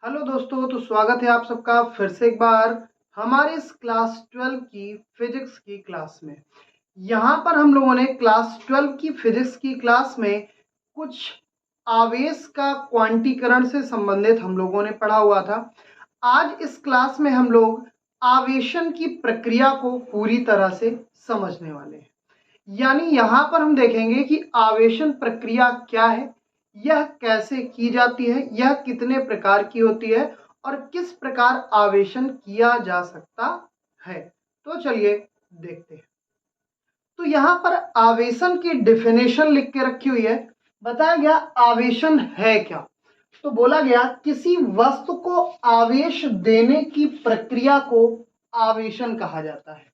Hello दोस्तों, तो स्वागत है आप सबका फिर से एक बार हमारे इस क्लास 12 की फिजिक्स की क्लास में। यहाँ पर हम लोगों ने क्लास 12 की फिजिक्स की क्लास में कुछ आवेश का क्वांटीकरण से संबंधित हम लोगों ने पढ़ा हुआ था। आज इस क्लास में हम लोग आवेशन की प्रक्रिया को पूरी तरह से समझने वाले हैं। यानी यहाँ पर हम देखेंगे कि आवेशन प्रक्रिया क्या है, यह कैसे की जाती है, यह कितने प्रकार की होती है और किस प्रकार आवेशन किया जा सकता है। तो चलिए देखते हैं। तो यहाँ पर आवेशन की डेफिनेशन लिख के रखी हुई है। बताया गया आवेशन है क्या। तो बोला गया किसी वस्तु को आवेश देने की प्रक्रिया को आवेशन कहा जाता है।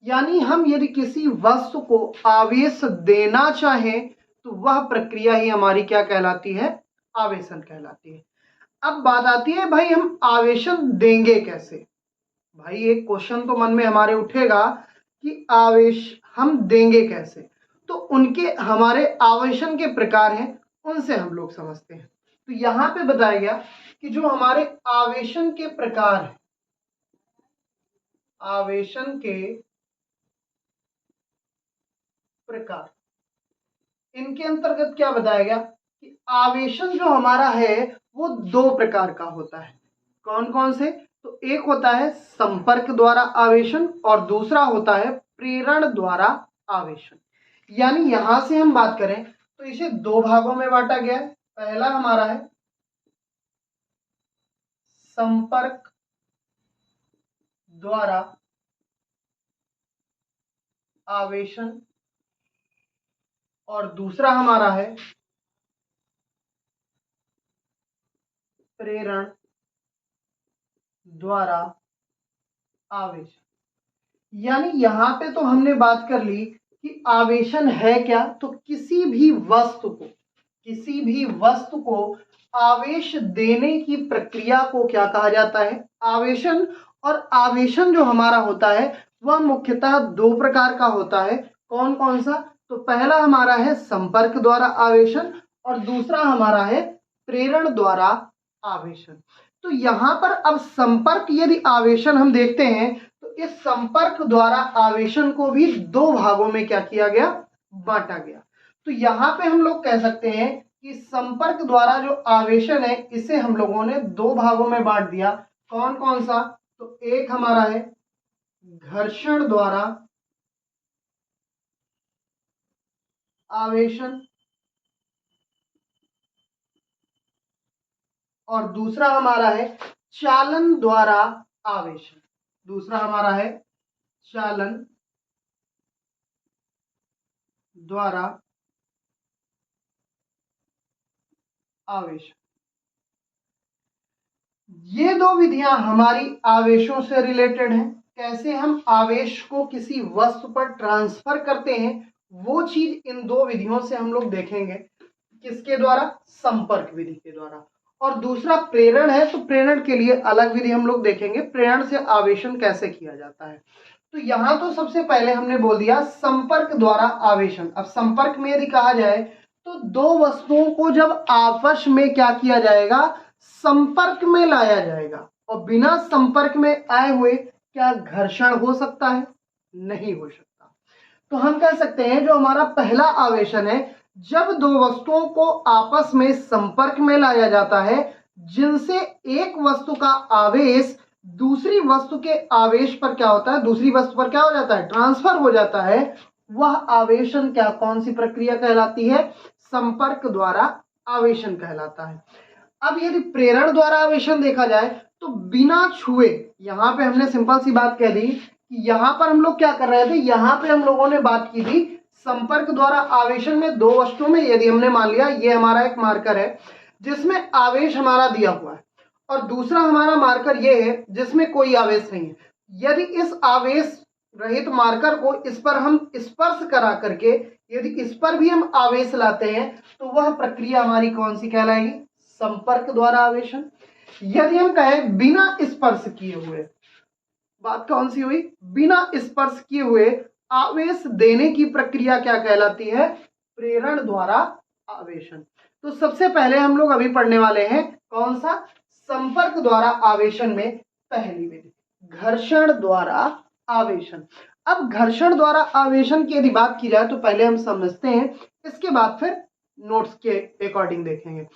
यानी हम यदि किसी वस्तु को आवेश देना चाहें तो वह प्रक्रिया ही हमारी क्या कहलाती है, आवेशन कहलाती है। अब बात आती है भाई हम आवेशन देंगे कैसे। भाई एक क्वेश्चन तो मन में हमारे उठेगा कि आवेश हम देंगे कैसे। तो उनके हमारे आवेशन के प्रकार हैं, उनसे हम लोग समझते हैं। तो यहाँ पे बताया गया कि जो हमारे आवेशन के प्रकार हैं, आवेशन के प्रकार, इनके अंतर्गत क्या बताया गया कि आवेशन जो हमारा है वो दो प्रकार का होता है। कौन कौन से? तो एक होता है संपर्क द्वारा आवेशन और दूसरा होता है प्रेरण द्वारा आवेशन। यानी यहां से हम बात करें तो इसे दो भागों में बांटा गया है। पहला हमारा है संपर्क द्वारा आवेशन और दूसरा हमारा है प्रेरण द्वारा आवेशन। यानी यहां पे तो हमने बात कर ली कि आवेशन है क्या। तो किसी भी वस्तु को आवेश देने की प्रक्रिया को क्या कहा जाता है, आवेशन। और आवेशन जो हमारा होता है वह मुख्यतः दो प्रकार का होता है। कौन कौन सा? तो पहला हमारा है संपर्क द्वारा आवेशन और दूसरा हमारा है प्रेरण द्वारा आवेशन। तो यहां पर अब संपर्क यदि आवेशन हम देखते हैं तो इस संपर्क द्वारा आवेशन को भी दो भागों में क्या किया गया, बांटा गया। तो यहां पे हम लोग कह सकते हैं कि संपर्क द्वारा जो आवेशन है इसे हम लोगों ने दो भागों में बांट दिया। कौन कौन सा? तो एक हमारा है घर्षण द्वारा आवेशन और दूसरा हमारा है चालन द्वारा आवेशन। दूसरा हमारा है चालन द्वारा आवेशन। ये दो विधियां हमारी आवेशों से रिलेटेड हैं। कैसे हम आवेश को किसी वस्तु पर ट्रांसफर करते हैं वो चीज इन दो विधियों से हम लोग देखेंगे। किसके द्वारा? संपर्क विधि के द्वारा। और दूसरा प्रेरण है, तो प्रेरण के लिए अलग विधि हम लोग देखेंगे, प्रेरण से आवेशन कैसे किया जाता है। तो यहां तो सबसे पहले हमने बोल दिया संपर्क द्वारा आवेशन। अब संपर्क में यदि कहा जाए तो दो वस्तुओं को जब आपस में क्या किया जाएगा, संपर्क में लाया जाएगा। और बिना संपर्क में आए हुए क्या घर्षण हो सकता है? नहीं हो सकता। तो हम कह सकते हैं जो हमारा पहला आवेशन है, जब दो वस्तुओं को आपस में संपर्क में लाया जाता है जिनसे एक वस्तु का आवेश दूसरी वस्तु के आवेश पर क्या होता है, दूसरी वस्तु पर क्या हो जाता है, ट्रांसफर हो जाता है, वह आवेशन क्या, कौन सी प्रक्रिया कहलाती है? संपर्क द्वारा आवेशन कहलाता है। अब यदि प्रेरण द्वारा आवेशन देखा जाए तो बिना छुए, यहां पे हमने सिंपल सी बात कह दी कि यहां पर हम लोग क्या कर रहे थे, यहां पे हम लोगों ने बात की थी संपर्क द्वारा आवेशन में दो वस्तुओं में यदि हमने मान लिया ये हमारा एक मार्कर है जिसमें आवेश हमारा दिया हुआ है और दूसरा हमारा मार्कर ये है जिसमें कोई आवेश नहीं है। यदि इस आवेश रहित मार्कर को इस पर हम स्पर्श करा करके यदि इस पर भी हम आवेश लाते हैं तो वह प्रक्रिया हमारी कौन सी कहलाएगी? संपर्क द्वारा आवेशन। यदि हम कहें बिना स्पर्श किए हुए, बात कौन सी हुई? बिना स्पर्श किए हुए आवेश देने की प्रक्रिया क्या कहलाती है? प्रेरण द्वारा आवेशन। तो सबसे पहले हम लोग अभी पढ़ने वाले हैं कौन सा? संपर्क द्वारा आवेशन में पहली विधि, घर्षण द्वारा आवेशन। अब घर्षण द्वारा आवेशन की यदि बात की जाए तो पहले हम समझते हैं, इसके बाद फिर नोट्स के अकॉर्डिंग देखेंगे।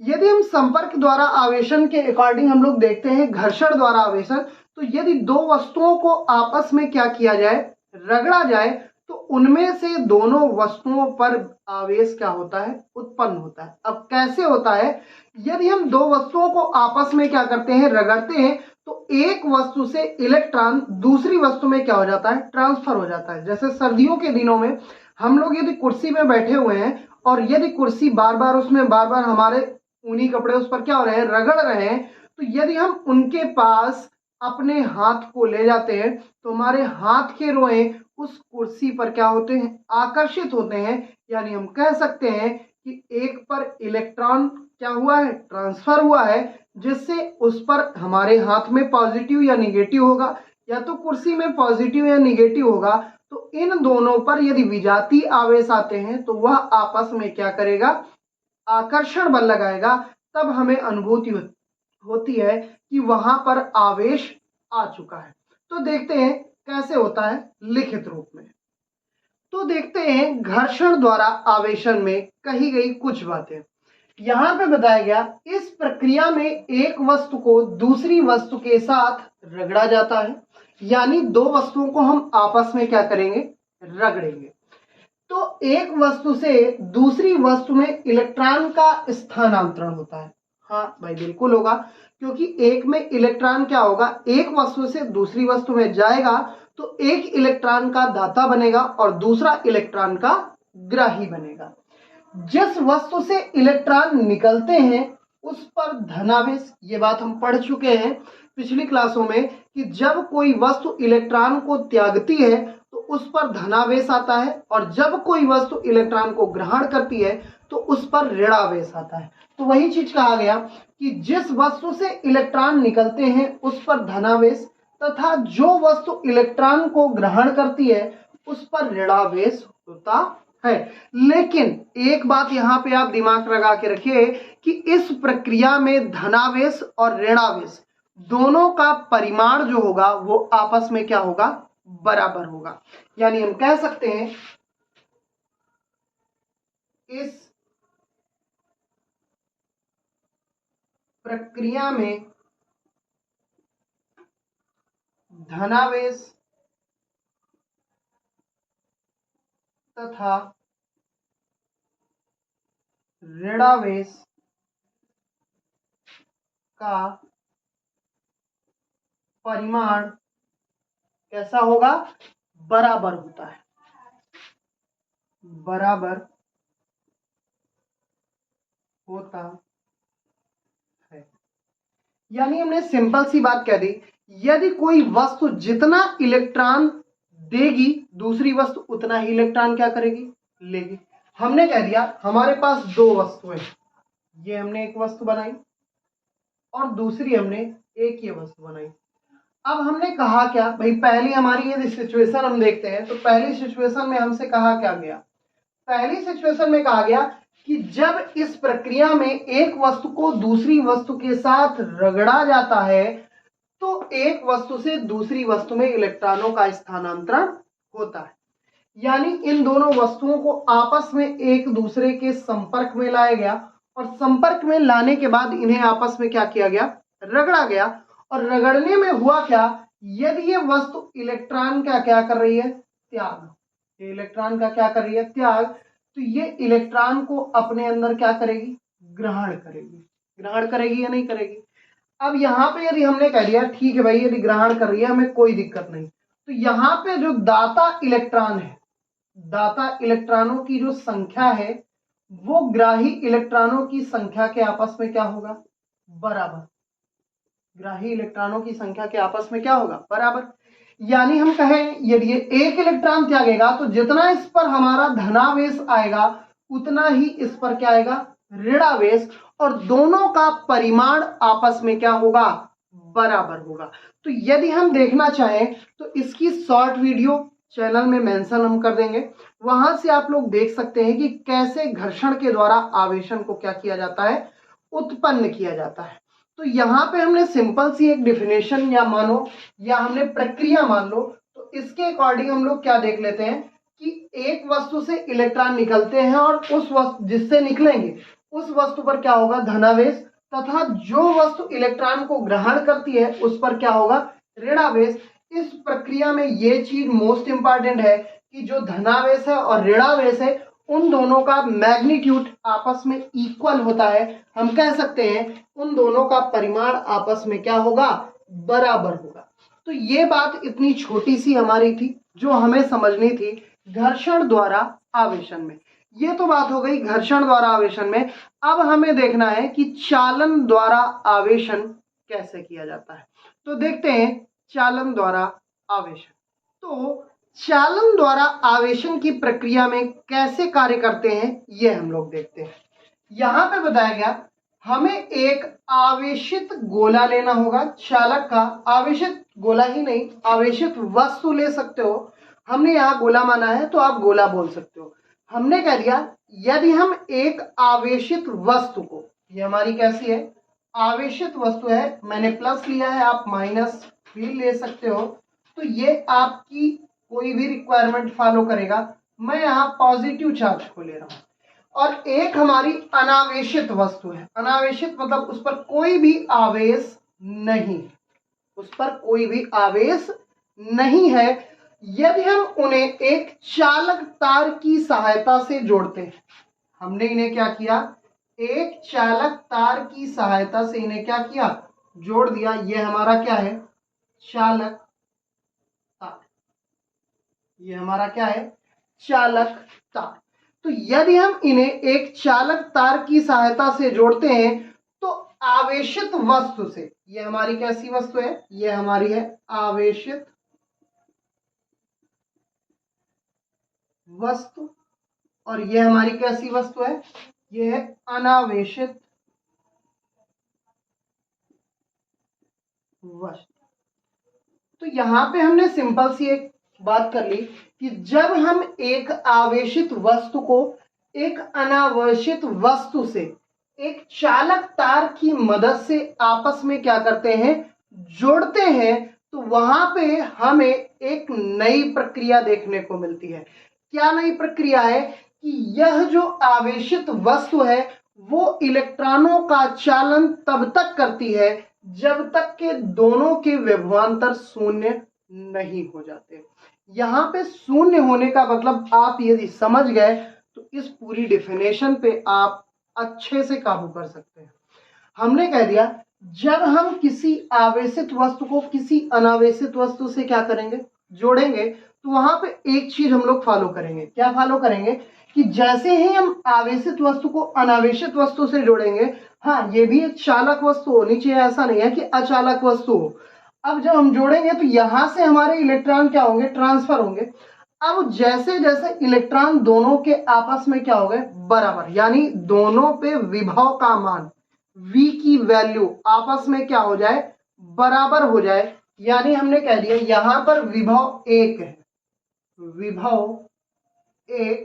यदि हम संपर्क द्वारा आवेशन के अकॉर्डिंग हम लोग देखते हैं घर्षण द्वारा आवेशन, तो यदि दो वस्तुओं को आपस में क्या किया जाए, रगड़ा जाए, तो उनमें से दोनों वस्तुओं पर आवेश क्या होता है, उत्पन्न होता है। अब कैसे होता है, यदि हम दो वस्तुओं को आपस में क्या करते हैं, रगड़ते हैं, तो एक वस्तु से इलेक्ट्रॉन दूसरी वस्तु में क्या हो जाता है, ट्रांसफर हो जाता है। जैसे सर्दियों के दिनों में हम लोग यदि कुर्सी में बैठे हुए हैं और यदि कुर्सी बार बार हमारे ऊनी कपड़े उस पर क्या हो रहे हैं, रगड़ रहे हैं, तो यदि हम उनके पास अपने हाथ को ले जाते हैं तो हमारे हाथ के रोए उस कुर्सी पर क्या होते हैं, आकर्षित होते हैं। यानी हम कह सकते हैं कि एक पर इलेक्ट्रॉन क्या हुआ है, ट्रांसफर हुआ है, जिससे उस पर हमारे हाथ में पॉजिटिव या निगेटिव होगा, या तो कुर्सी में पॉजिटिव या निगेटिव होगा। तो इन दोनों पर यदि विजातीय आवेश आते हैं तो वह आपस में क्या करेगा, आकर्षण बल लगाएगा। तब हमें अनुभूति होती है कि वहां पर आवेश आ चुका है। तो देखते हैं कैसे होता है लिखित रूप में। तो देखते हैं घर्षण द्वारा आवेशन में कही गई कुछ बातें। यहां पे बताया गया, इस प्रक्रिया में एक वस्तु को दूसरी वस्तु के साथ रगड़ा जाता है, यानी दो वस्तुओं को हम आपस में क्या करेंगे, रगड़ेंगे। तो एक वस्तु से दूसरी वस्तु में इलेक्ट्रॉन का स्थानांतरण होता है। हाँ भाई बिल्कुल होगा, क्योंकि एक में इलेक्ट्रॉन क्या होगा, एक वस्तु से दूसरी वस्तु में जाएगा तो एक इलेक्ट्रॉन का दाता बनेगा और दूसरा इलेक्ट्रॉन का ग्राही बनेगा। जिस वस्तु से इलेक्ट्रॉन निकलते हैं उस पर धनावेश, ये बात हम पढ़ चुके हैं पिछली क्लासों में कि जब कोई वस्तु इलेक्ट्रॉन को त्यागती है तो उस पर धनावेश आता है, और जब कोई वस्तु इलेक्ट्रॉन को ग्रहण करती है तो उस पर ऋणावेश आता है। तो वही चीज कहा गया कि जिस वस्तु से इलेक्ट्रॉन निकलते हैं उस पर धनावेश, तथा जो वस्तु इलेक्ट्रॉन को ग्रहण करती है उस पर ऋणावेश होता है। लेकिन एक बात यहां पे आप दिमाग लगा के रखिए कि इस प्रक्रिया में धनावेश और ऋणावेश दोनों का परिमाण जो होगा वो आपस में क्या होगा, बराबर होगा। यानी हम कह सकते हैं इस प्रक्रिया में धनावेश तथा ऋणावेश का परिमाण कैसा होगा, बराबर होता है, बराबर होता है। यानी हमने सिंपल सी बात कह दी, यदि कोई वस्तु जितना इलेक्ट्रॉन देगी दूसरी वस्तु उतना ही इलेक्ट्रॉन क्या करेगी, लेगी। हमने कह दिया हमारे पास दो वस्तुएं, ये हमने एक वस्तु बनाई और दूसरी हमने एक ये वस्तु बनाई। अब हमने कहा क्या भाई, पहली हमारी यदि सिचुएशन हम देखते हैं तो पहली सिचुएशन में हमसे कहा क्या गया, पहली सिचुएशन में कहा गया कि जब इस प्रक्रिया में एक वस्तु को दूसरी वस्तु के साथ रगड़ा जाता है तो एक वस्तु से दूसरी वस्तु में इलेक्ट्रॉनों का स्थानांतरण होता है। यानी इन दोनों वस्तुओं को आपस में एक दूसरे के संपर्क में लाया गया, और संपर्क में लाने के बाद इन्हें आपस में क्या किया गया, रगड़ा गया। और रगड़ने में हुआ क्या, यदि ये वस्तु इलेक्ट्रॉन का क्या कर रही है, त्याग, ये इलेक्ट्रॉन का क्या कर रही है, त्याग, तो ये इलेक्ट्रॉन को अपने अंदर क्या करेगी, ग्रहण करेगी। ग्रहण करेगी या नहीं करेगी। अब यहाँ पे यदि हमने कह दिया ठीक है भाई यदि ग्रहण कर रही है हमें कोई दिक्कत नहीं, तो यहाँ पे जो दाता इलेक्ट्रॉन है, दाता इलेक्ट्रॉनों की जो संख्या है वो ग्राही इलेक्ट्रॉनों की संख्या के आपस में क्या होगा, बराबर। ग्राही इलेक्ट्रॉनों की संख्या के आपस में क्या होगा, बराबर। यानी हम कहें यदि ये एक इलेक्ट्रॉन त्यागेगा तो जितना इस पर हमारा धनावेश आएगा उतना ही इस पर क्या आएगा, ऋणावेश, और दोनों का परिमाण आपस में क्या होगा, बराबर होगा। तो यदि हम देखना चाहें तो इसकी शॉर्ट वीडियो चैनल में मेंशन हम कर देंगे, वहां से आप लोग देख सकते हैं कि कैसे घर्षण के द्वारा आवेशन को क्या किया जाता है, उत्पन्न किया जाता है। तो यहाँ पे हमने सिंपल सी एक डिफिनेशन या मानो या हमने प्रक्रिया मान लो, तो इसके अकॉर्डिंग हम लोग क्या देख लेते हैं कि एक वस्तु से इलेक्ट्रॉन निकलते हैं और उस वस्तु जिससे निकलेंगे उस वस्तु पर क्या होगा, धनावेश, तथा जो वस्तु इलेक्ट्रॉन को ग्रहण करती है उस पर क्या होगा, ऋणावेश। इस प्रक्रिया में ये चीज मोस्ट इंपॉर्टेंट है कि जो धनावेश है और ऋणावेश है उन दोनों का मैग्नीट्यूड आपस में इक्वल होता है। हम कह सकते हैं उन दोनों का परिमाण आपस में क्या होगा, बराबर होगा। तो ये बात इतनी छोटी सी हमारी थी जो हमें समझनी थी घर्षण द्वारा आवेशन में। ये तो बात हो गई घर्षण द्वारा आवेशन में। अब हमें देखना है कि चालन द्वारा आवेशन कैसे किया जाता है। तो देखते हैं चालन द्वारा आवेशन। तो चालन द्वारा आवेशन की प्रक्रिया में कैसे कार्य करते हैं ये हम लोग देखते हैं। यहां पे बताया गया हमें एक आवेशित गोला लेना होगा, चालक का, आवेशित गोला ही नहीं आवेशित वस्तु ले सकते हो। हमने यहाँ गोला माना है तो आप गोला बोल सकते हो। हमने कह दिया यदि हम एक आवेशित वस्तु को, ये हमारी कैसी है, आवेशित वस्तु है, मैंने प्लस लिया है, आप माइनस भी ले सकते हो, तो ये आपकी कोई भी रिक्वायरमेंट फॉलो करेगा। मैं यहाँ पॉजिटिव चार्ज को ले रहा हूँ। और एक हमारी अनावेशित वस्तु है, अनावेशित मतलब उस पर कोई भी आवेश नहीं, उस पर कोई भी आवेश नहीं है। यदि हम उन्हें एक चालक तार की सहायता से जोड़ते हैं, हमने इन्हें क्या किया, एक चालक तार की सहायता से इन्हें क्या किया, जोड़ दिया। ये हमारा क्या है, चालक तार, ये हमारा क्या है, चालक तार। तो यदि हम इन्हें एक चालक तार की सहायता से जोड़ते हैं तो आवेशित वस्तु से, ये हमारी कैसी वस्तु है, ये हमारी है आवेशित वस्तु, और ये हमारी कैसी वस्तु है, ये है अनावेशित वस्तु। तो यहां पे हमने सिंपल सी एक बात कर ली कि जब हम एक आवेशित वस्तु को एक अनावेशित वस्तु से एक चालक तार की मदद से आपस में क्या करते हैं, जोड़ते हैं, तो वहां पे हमें एक नई प्रक्रिया देखने को मिलती है। क्या नई प्रक्रिया है कि यह जो आवेशित वस्तु है वो इलेक्ट्रॉनों का चालन तब तक करती है जब तक के दोनों के विभवांतर शून्य नहीं हो जाते। यहाँ पे शून्य होने का मतलब आप यदि समझ गए तो इस पूरी डिफिनेशन पे आप अच्छे से काबू कर सकते हैं। हमने कह दिया जब हम किसी आवेशित वस्तु को किसी अनावेशित वस्तु से क्या करेंगे, जोड़ेंगे, तो वहां पे एक चीज हम लोग फॉलो करेंगे। क्या फॉलो करेंगे कि जैसे ही हम आवेशित वस्तु को अनावेशित वस्तु से जोड़ेंगे, हाँ ये भी एक चालक वस्तु होनी चाहिए, ऐसा नहीं है कि अचालक वस्तु हो। अब जब हम जोड़ेंगे तो यहां से हमारे इलेक्ट्रॉन क्या होंगे, ट्रांसफर होंगे। अब जैसे जैसे इलेक्ट्रॉन दोनों के आपस में क्या हो गए, बराबर, यानी दोनों पे विभव का मान V की वैल्यू आपस में क्या हो जाए, बराबर हो जाए। यानी हमने कह दिया यहां पर विभव 1 है, विभव 1,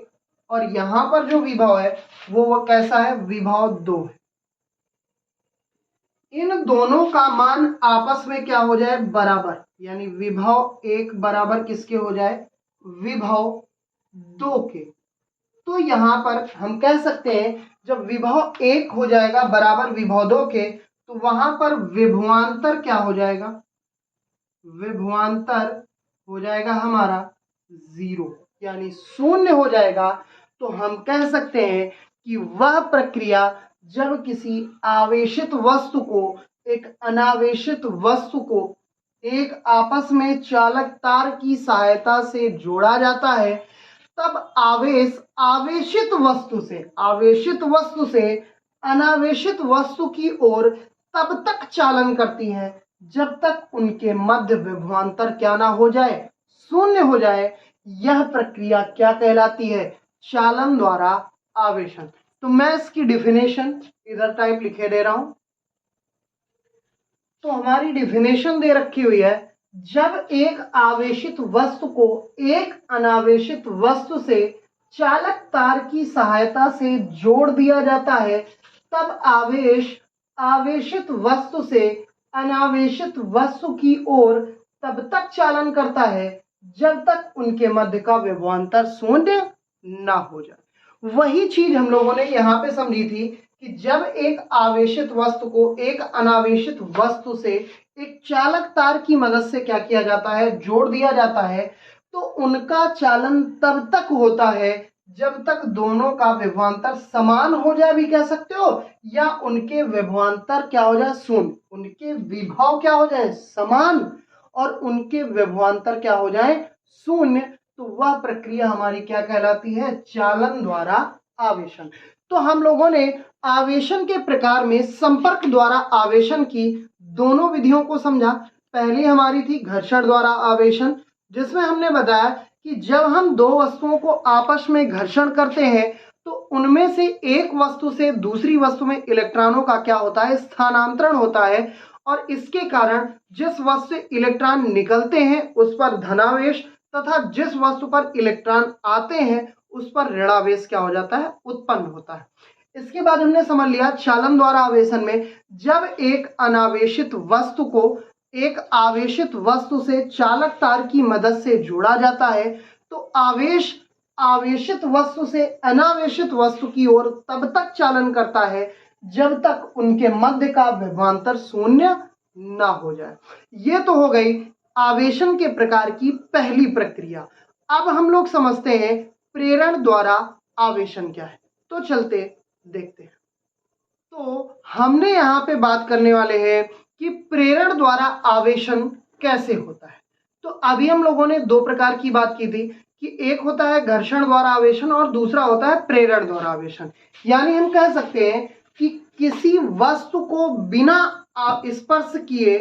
और यहां पर जो विभव है वो कैसा है, विभव 2 है। इन दोनों का मान आपस में क्या हो जाए, बराबर, यानी विभव 1 बराबर किसके हो जाए, विभव 2 के। तो यहां पर हम कह सकते हैं जब विभव 1 हो जाएगा बराबर विभव 2 के, तो वहां पर विभवांतर क्या हो जाएगा, विभवांतर हो जाएगा हमारा 0, यानी शून्य हो जाएगा। तो हम कह सकते हैं कि वह प्रक्रिया जब किसी आवेशित वस्तु को एक अनावेशित वस्तु को एक आपस में चालक तार की सहायता से जोड़ा जाता है, तब आवेश आवेशित वस्तु से अनावेशित वस्तु की ओर तब तक चालन करती है जब तक उनके मध्य विभवांतर क्या ना हो जाए, शून्य हो जाए। यह प्रक्रिया क्या कहलाती है, चालन द्वारा आवेशन। तो मैं इसकी डिफिनेशन इधर टाइप लिखे दे रहा हूं। तो हमारी डिफिनेशन दे रखी हुई है, जब एक आवेशित वस्तु को एक अनावेशित वस्तु से चालक तार की सहायता से जोड़ दिया जाता है तब आवेश आवेशित वस्तु से अनावेशित वस्तु की ओर तब तक चालन करता है जब तक उनके मध्य का विभवांतर शून्य ना हो जाए। वही चीज हम लोगों ने यहाँ पे समझी थी कि जब एक आवेशित वस्तु को एक अनावेशित वस्तु से एक चालक तार की मदद से क्या किया जाता है, जोड़ दिया जाता है, तो उनका चालन तब तक होता है जब तक दोनों का विभवांतर समान हो जाए भी कह सकते हो, या उनके विभवांतर क्या हो जाए, शून्य। उनके विभव क्या हो जाए, समान, और उनके विभवांतर क्या हो जाए, शून्य। तो वह प्रक्रिया हमारी क्या कहलाती है, चालन द्वारा आवेशन। तो हम लोगों ने आवेशन के प्रकार में संपर्क द्वारा आवेशन की दोनों विधियों को समझा। पहली हमारी थी घर्षण द्वारा आवेशन, जिसमें हमने बताया कि जब हम दो वस्तुओं को आपस में घर्षण करते हैं तो उनमें से एक वस्तु से दूसरी वस्तु में इलेक्ट्रॉनों का क्या होता है, स्थानांतरण होता है, और इसके कारण जिस वस्तु से इलेक्ट्रॉन निकलते हैं उस पर धनावेश तथा जिस वस्तु पर इलेक्ट्रॉन आते हैं उस पर ऋणावेश क्या हो जाता है, उत्पन्न होता है। इसके बाद हमने समझ लिया चालन द्वारा आवेशन में जब एक अनावेशित वस्तु को एक आवेशित वस्तु से चालक तार की मदद से जोड़ा जाता है तो आवेश आवेशित वस्तु से अनावेशित वस्तु की ओर तब तक चालन करता है जब तक उनके मध्य का विभवांतर शून्य ना हो जाए। ये तो हो गई आवेशन के प्रकार की पहली प्रक्रिया। अब हम लोग समझते हैं प्रेरण द्वारा आवेशन क्या है, तो चलते देखते हैं। तो हमने यहाँ पे बात करने वाले हैं कि प्रेरण द्वारा आवेशन कैसे होता है। तो अभी हम लोगों ने दो प्रकार की बात की थी कि एक होता है घर्षण द्वारा आवेशन और दूसरा होता है प्रेरण द्वारा आवेशन। यानी हम कह सकते हैं कि किसी वस्तु को बिना स्पर्श किए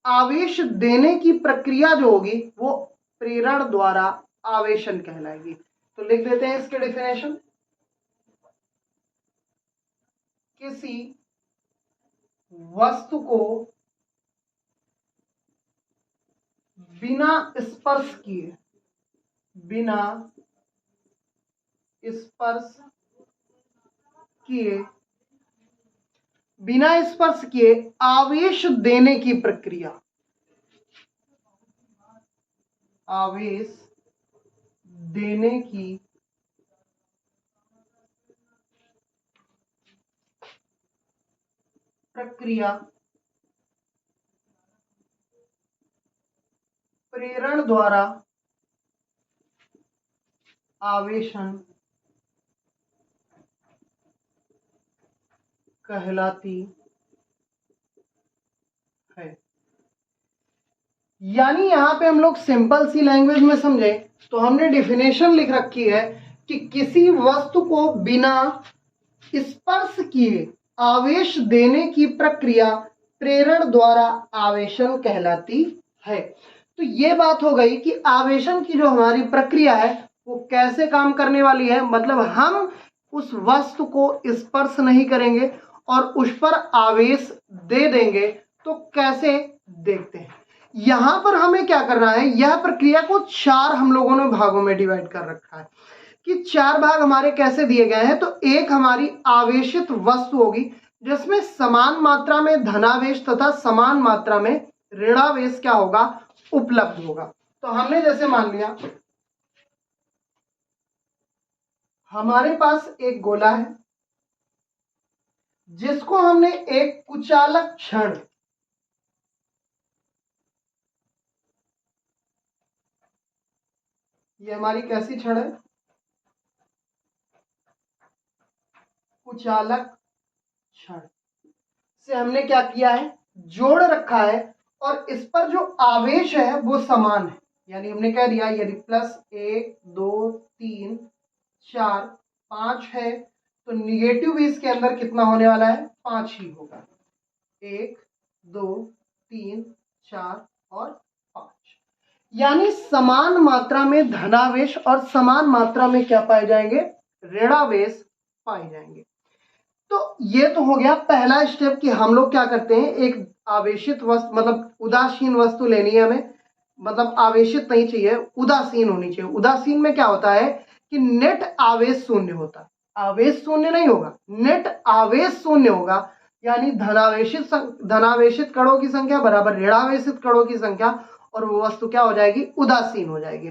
आवेश देने की प्रक्रिया जो होगी वो प्रेरण द्वारा आवेशन कहलाएगी। तो लिख देते हैं इसके डेफिनेशन। किसी वस्तु को बिना स्पर्श किए बिना स्पर्श किए आवेश देने की प्रक्रिया, आवेश देने की प्रक्रिया प्रेरण द्वारा आवेशन कहलाती है। यानी यहां पे हम लोग सिंपल सी लैंग्वेज में समझे तो हमने डेफिनेशन लिख रखी है कि किसी वस्तु को बिना स्पर्श किए आवेश देने की प्रक्रिया प्रेरण द्वारा आवेशन कहलाती है। तो ये बात हो गई कि आवेशन की जो हमारी प्रक्रिया है वो कैसे काम करने वाली है, मतलब हम उस वस्तु को स्पर्श नहीं करेंगे और उस पर आवेश दे देंगे। तो कैसे देखते हैं। यहां पर हमें क्या करना है, यह प्रक्रिया को चार हम लोगों ने भागों में डिवाइड कर रखा है कि चार भाग हमारे कैसे दिए गए हैं। तो एक हमारी आवेशित वस्तु होगी जिसमें समान मात्रा में धनावेश तथा समान मात्रा में ऋणावेश क्या होगा, उपलब्ध होगा। तो हमने जैसे मान लिया हमारे पास एक गोला है जिसको हमने एक कुचालक क्षण ये हमारी कैसी छड़ है, कुचालक क्षण से हमने क्या किया है, जोड़ रखा है और इस पर जो आवेश है वो समान है। यानी हमने कह दिया यदि प्लस 1 2 3 4 5 है तो निगेटिव भी इसके अंदर कितना होने वाला है, 5 ही होगा। 1 2 3 4 और 5, यानी समान मात्रा में धनावेश और समान मात्रा में क्या पाए जाएंगे, ऋणावेश पाए जाएंगे। तो ये तो हो गया पहला स्टेप कि हम लोग क्या करते हैं, एक आवेशित वस्तु मतलब उदासीन वस्तु लेनी है हमें, मतलब आवेशित नहीं चाहिए, उदासीन होनी चाहिए। उदासीन में क्या होता है कि नेट आवेश शून्य होता है, आवेश शून्य नहीं होगा, नेट आवेश शून्य होगा। यानी धनावेशित कणों की संख्या बराबर ऋणावेशित कणों की संख्या, और वो वस्तु क्या हो जाएगी, उदासीन हो जाएगी।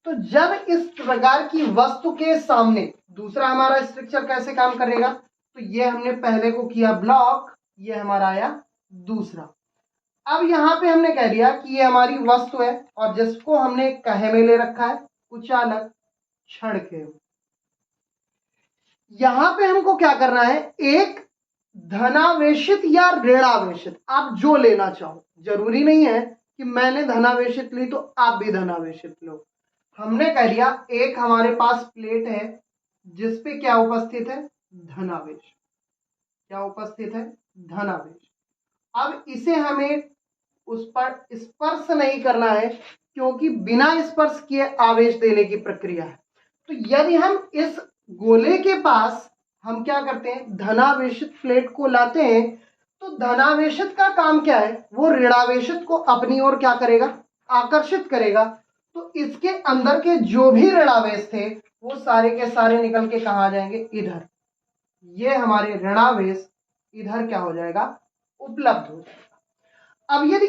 तो जब इस प्रकार की वस्तु के सामने दूसरा हमारा स्ट्रक्चर कैसे काम करेगा, तो ये हमने पहले को किया ब्लॉक, ये हमारा आया दूसरा। अब यहाँ पे हमने कह दिया कि ये हमारी वस्तु है और जिसको हमने कहे में ले रखा है, कुचालक क्षण के। यहां पे हमको क्या करना है, एक धनावेशित या ऋणावेशित, आप जो लेना चाहो, जरूरी नहीं है कि मैंने धनावेशित ली तो आप भी धनावेशित लो। हमने कह दिया एक हमारे पास प्लेट है जिसपे क्या उपस्थित है, धनावेश। क्या उपस्थित है, धनावेश। अब इसे हमें उस पर स्पर्श नहीं करना है क्योंकि बिना स्पर्श किए आवेश देने की प्रक्रिया है। तो यदि हम इस गोले के पास हम क्या करते हैं, धनावेशित प्लेट को लाते हैं, तो धनावेशित का काम क्या है, वो ऋणावेशित को अपनी ओर क्या करेगा, आकर्षित करेगा। तो इसके अंदर के जो भी ऋणावेश थे वो सारे के सारे निकल के कहाँ आ जाएंगे, इधर। ये हमारे ऋणावेश इधर क्या हो जाएगा, उपलब्ध हो जाएगा। अब यदि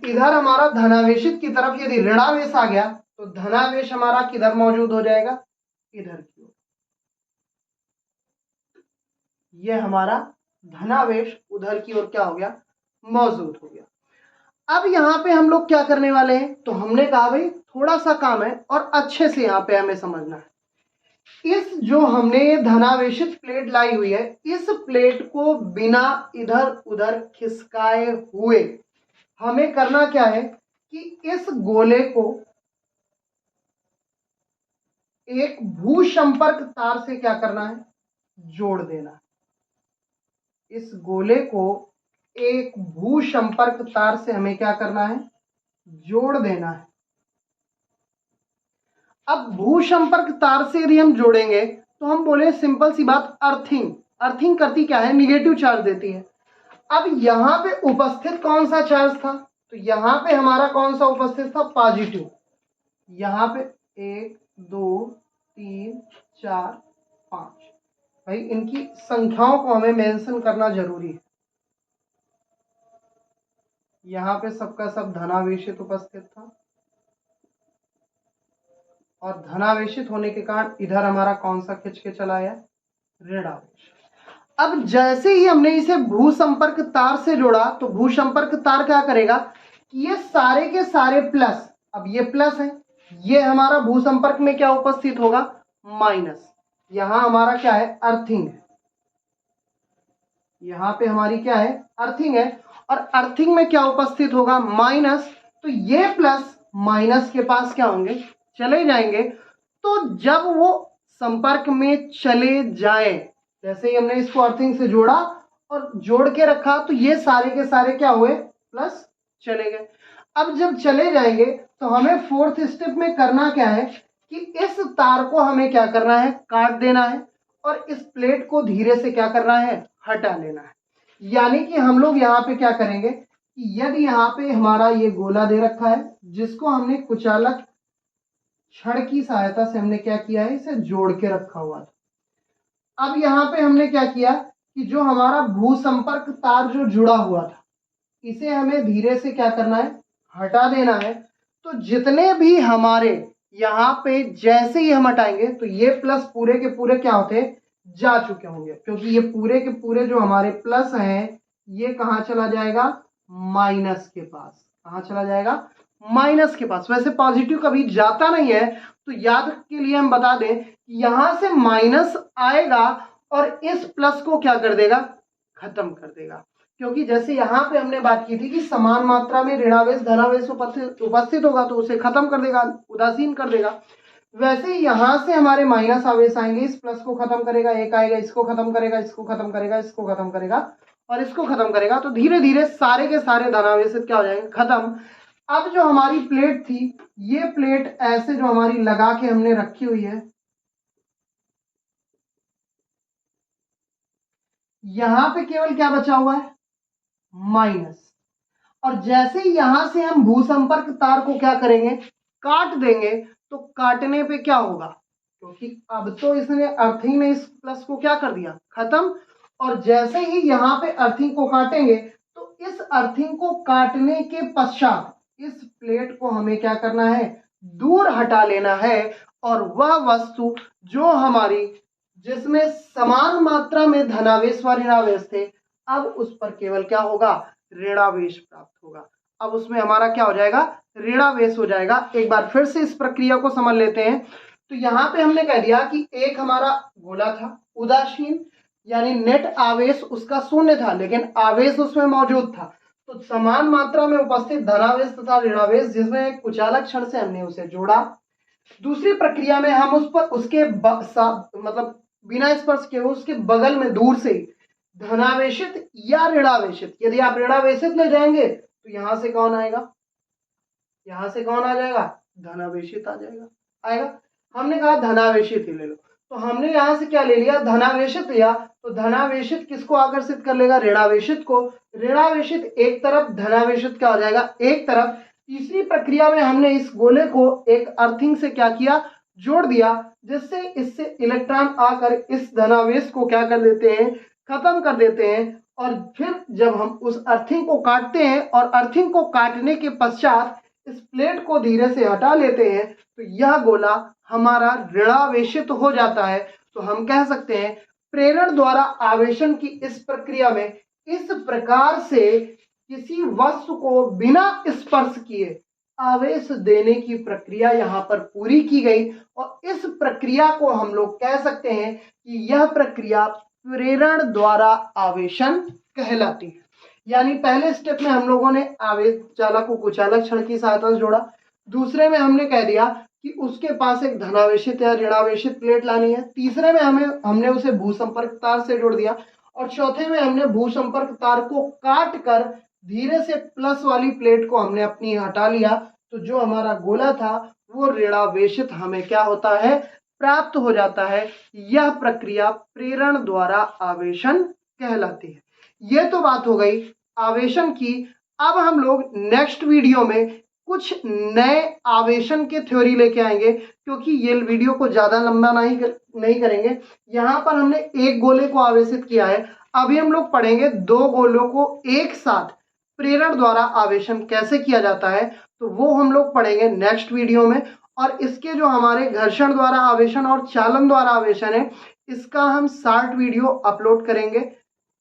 इधर हमारा धनावेशित की तरफ यदि ऋणावेश आ गया तो धनावेश हमारा किधर मौजूद हो जाएगा, इधर की ओर। यह हमारा धनावेश उधर की ओर क्या हो गया, मौजूद हो गया। अब यहाँ पे हम लोग क्या करने वाले हैं, तो हमने कहा भाई थोड़ा सा काम है और अच्छे से यहाँ पे हमें समझना है। इस जो हमने ये धनावेशित प्लेट लाई हुई है, इस प्लेट को बिना इधर उधर खिसकाए हुए हमें करना क्या है कि इस गोले को एक भूसंपर्क तार से क्या करना है, जोड़ देना है। इस गोले को एक भूसंपर्क तार से हमें क्या करना है, जोड़ देना है। अब भूसंपर्क तार से यदि हम जोड़ेंगे तो हम बोले सिंपल सी बात, अर्थिंग। अर्थिंग करती क्या है, निगेटिव चार्ज देती है। अब यहाँ पे उपस्थित कौन सा चार्ज था, तो यहाँ पे हमारा कौन सा उपस्थित था, पॉजिटिव। यहाँ पे 1 2 3 4 5, भाई इनकी संख्याओं को हमें मेंशन करना जरूरी है। यहाँ पे सबका सब धनावेशित उपस्थित था और धनावेशित होने के कारण इधर हमारा कौन सा खिंच के चला आया, ऋणावेश। अब जैसे ही हमने इसे भूसंपर्क तार से जोड़ा तो भूसंपर्क तार क्या करेगा कि ये सारे के सारे प्लस, अब ये प्लस है, ये हमारा भूसंपर्क में क्या उपस्थित होगा, माइनस। यहां हमारा क्या है, अर्थिंग है। यहां पे हमारी क्या है, अर्थिंग है, और अर्थिंग में क्या उपस्थित होगा, माइनस। तो ये प्लस माइनस के पास क्या होंगे, चले जाएंगे। तो जब वो संपर्क में चले जाए, जैसे ही हमने इसको अर्थिंग से जोड़ा और जोड़ के रखा तो ये सारे के सारे क्या हुए, प्लस चले गए। अब जब चले जाएंगे तो हमें फोर्थ स्टेप में करना क्या है कि इस तार को हमें क्या करना है, काट देना है और इस प्लेट को धीरे से क्या करना है, हटा लेना है। यानी कि हम लोग यहाँ पे क्या करेंगे कि यदि यहाँ पे हमारा ये गोला दे रखा है जिसको हमने कुचालक छड़ की सहायता से हमने क्या किया है, इसे जोड़ के रखा हुआ था। अब यहाँ पे हमने क्या किया कि जो हमारा भूसंपर्क तार जो जुड़ा हुआ था इसे हमें धीरे से क्या करना है, हटा देना है। तो जितने भी हमारे यहाँ पे जैसे ही हम हटाएंगे तो ये प्लस पूरे के पूरे क्या होते जा चुके होंगे, क्योंकि ये पूरे के पूरे जो हमारे प्लस हैं ये कहाँ चला जाएगा, माइनस के पास। कहाँ चला जाएगा, माइनस के पास। वैसे पॉजिटिव कभी जाता नहीं है, तो याद के लिए हम बता दें कि यहां से माइनस आएगा और इस प्लस को क्या कर देगा, खत्म कर देगा। क्योंकि जैसे यहाँ पे हमने बात की थी कि समान मात्रा में ऋणावेश धनावेश उपस्थित होगा तो उसे खत्म कर देगा, उदासीन कर देगा। वैसे यहां से हमारे माइनस आवेश आएंगे, इस प्लस को खत्म करेगा, एक आएगा, इसको खत्म करेगा, इसको खत्म करेगा, इसको खत्म करेगा और इसको खत्म करेगा। तो धीरे धीरे सारे के सारे धनावेश क्या हो जाएंगे, खत्म। अब जो हमारी प्लेट थी, ये प्लेट ऐसे जो हमारी लगा के हमने रखी हुई है, यहां पे केवल क्या बचा हुआ है, माइनस। और जैसे ही यहां से हम भूसंपर्क तार को क्या करेंगे, काट देंगे, तो काटने पे क्या होगा, क्योंकि अब तो इसने अर्थिंग ने इस प्लस को क्या कर दिया, खत्म। और जैसे ही यहाँ पे अर्थिंग को काटेंगे तो इस अर्थिंग को काटने के पश्चात इस प्लेट को हमें क्या करना है, दूर हटा लेना है। और वह वस्तु जो हमारी जिसमें समान मात्रा में धनावेश व ऋणावेश थे, अब उस पर केवल क्या होगा, ऋणावेश प्राप्त होगा। अब उसमें हमारा क्या हो जाएगा, ऋणावेश हो जाएगा। एक बार फिर से इस प्रक्रिया को समझ लेते हैं। तो यहाँ पे हमने कह दिया कि एक हमारा गोला था उदासीन, यानी नेट आवेश उसका शून्य था, लेकिन आवेश उसमें मौजूद था। तो समान मात्रा में उपस्थित धनावेश तथा ऋणावेश जिसमें कुचालक क्षण से हमने उसे जोड़ा। दूसरी प्रक्रिया में हम उस पर उसके मतलब बिना स्पर्श किए उसके बगल में दूर से धनावेशित या ऋणावेशित, यदि आप ऋणावेशित ले जाएंगे तो यहां से कौन आएगा, यहां से कौन आ जाएगा, धनावेशित आ जाएगा, आएगा। हमने कहा धनावेशित ही ले लो, तो हमने यहां से क्या ले लिया, धनावेशित लिया। तो धनावेशित किसको आकर्षित कर लेगा, ऋणावेशित को। ऋणावेशित एक तरफ, धनावेशित क्या हो जाएगा, एक तरफ। तीसरी प्रक्रिया में हमने इस गोले को एक अर्थिंग से क्या किया, जोड़ दिया, जिससे इससे इलेक्ट्रॉन आकर इस धनावेश को क्या कर देते हैं, खत्म कर देते हैं। और फिर जब हम उस अर्थिंग को काटते हैं और अर्थिंग को काटने के पश्चात इस प्लेट को धीरे से हटा लेते हैं, तो यह गोला हमारा ऋणावेशित हो जाता है। तो हम कह सकते हैं प्रेरण द्वारा आवेशन की इस प्रक्रिया में इस प्रकार से किसी वस्तु को बिना स्पर्श किए आवेश देने की प्रक्रिया यहाँ पर पूरी की गई। और इस प्रक्रिया को हम लोग कह सकते हैं कि यह प्रक्रिया प्रेरण द्वारा आवेशन कहलाती है। यानी पहले स्टेप में हम लोगों ने आवेश चालक को कुचालक क्षण की सहायता से जोड़ा। दूसरे में हमने कह दिया कि उसके पास एक धनावेशित या ऋणावेशित प्लेट लानी है। तीसरे में हमने उसे भूसंपर्क तार से जोड़ दिया। और चौथे में हमने भूसंपर्क तार को काट कर धीरे से प्लस वाली प्लेट को हमने अपनी हटा लिया। तो जो हमारा गोला था वो ऋणावेशित हमें क्या होता है, प्राप्त हो जाता है। यह प्रक्रिया प्रेरण द्वारा आवेशन कहलाती है। यह तो बात हो गई आवेशन की। अब हम लोग नेक्स्ट वीडियो में कुछ नए आवेशन के थ्योरी लेके आएंगे, क्योंकि ये वीडियो को ज्यादा लंबा नहीं करेंगे। यहाँ पर हमने एक गोले को आवेशित किया है, अभी हम लोग पढ़ेंगे दो गोलों को एक साथ प्रेरण द्वारा आवेशन कैसे किया जाता है। तो वो हम लोग पढ़ेंगे नेक्स्ट वीडियो में। और इसके जो हमारे घर्षण द्वारा आवेशन और चालन द्वारा आवेशन है, इसका हम शॉर्ट वीडियो अपलोड करेंगे,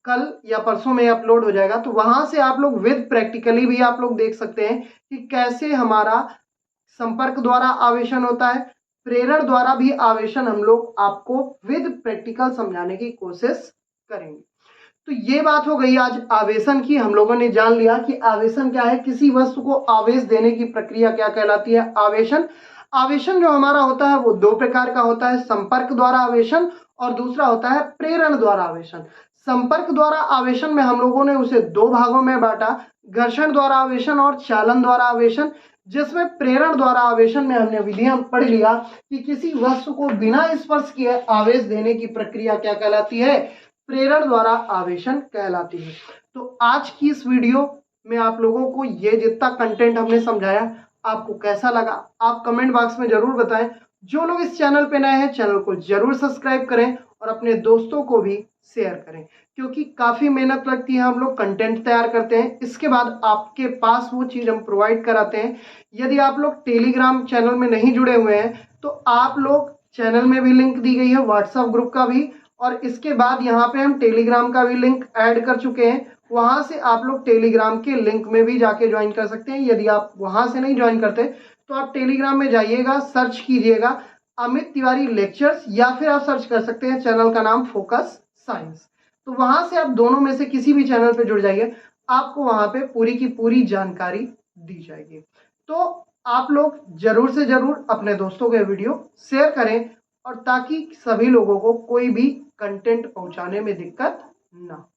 कल या परसों में अपलोड हो जाएगा। तो वहां से आप लोग विद प्रैक्टिकली भी आप लोग देख सकते हैं कि कैसे हमारा संपर्क द्वारा आवेशन होता है, प्रेरण द्वारा भी आवेशन हम लोग आपको विद प्रैक्टिकल समझाने की कोशिश करेंगे। तो ये बात हो गई आज आवेशन की। हम लोगों ने जान लिया कि आवेशन क्या है, किसी वस्तु को आवेश देने की प्रक्रिया क्या कहलाती है, आवेशन। आवेशन जो हमारा होता है वो दो प्रकार का होता है, संपर्क द्वारा आवेशन और दूसरा होता है प्रेरण द्वारा आवेशन। संपर्क द्वारा आवेशन में हम लोगों ने उसे दो भागों में बांटा, घर्षण द्वारा आवेशन और चालन द्वारा आवेशन। जिसमें प्रेरण द्वारा आवेशन में हमने विधियां पढ़ लिया कि किसी वस्तु को बिना स्पर्श किए आवेश देने की प्रक्रिया क्या कहलाती है, प्रेरण द्वारा आवेशन कहलाती है। तो आज की इस वीडियो में आप लोगों को ये जितना कंटेंट हमने समझाया आपको कैसा लगा, आप कमेंट बॉक्स में जरूर बताएं। जो लोग इस चैनल पे नए हैं चैनल को जरूर सब्सक्राइब करें और अपने दोस्तों को भी शेयर करें, क्योंकि काफी मेहनत लगती है, हम लोग कंटेंट तैयार करते हैं, इसके बाद आपके पास वो चीज हम प्रोवाइड कराते हैं। यदि आप लोग टेलीग्राम चैनल में नहीं जुड़े हुए हैं तो आप लोग चैनल में भी लिंक दी गई है, व्हाट्सएप ग्रुप का भी, और इसके बाद यहाँ पे हम टेलीग्राम का भी लिंक ऐड कर चुके हैं। वहां से आप लोग टेलीग्राम के लिंक में भी जाके ज्वाइन कर सकते हैं। यदि आप वहां से नहीं ज्वाइन करते तो आप टेलीग्राम में जाइएगा, सर्च कीजिएगा अमित तिवारी लेक्चर्स, या फिर आप सर्च कर सकते हैं चैनल का नाम फोकस साइंस। तो वहां से आप दोनों में से किसी भी चैनल पे जुड़ जाइए, आपको वहां पे पूरी की पूरी जानकारी दी जाएगी। तो आप लोग जरूर से जरूर अपने दोस्तों को वीडियो शेयर करें, और ताकि सभी लोगों को कोई भी कंटेंट पहुंचाने में दिक्कत ना हो।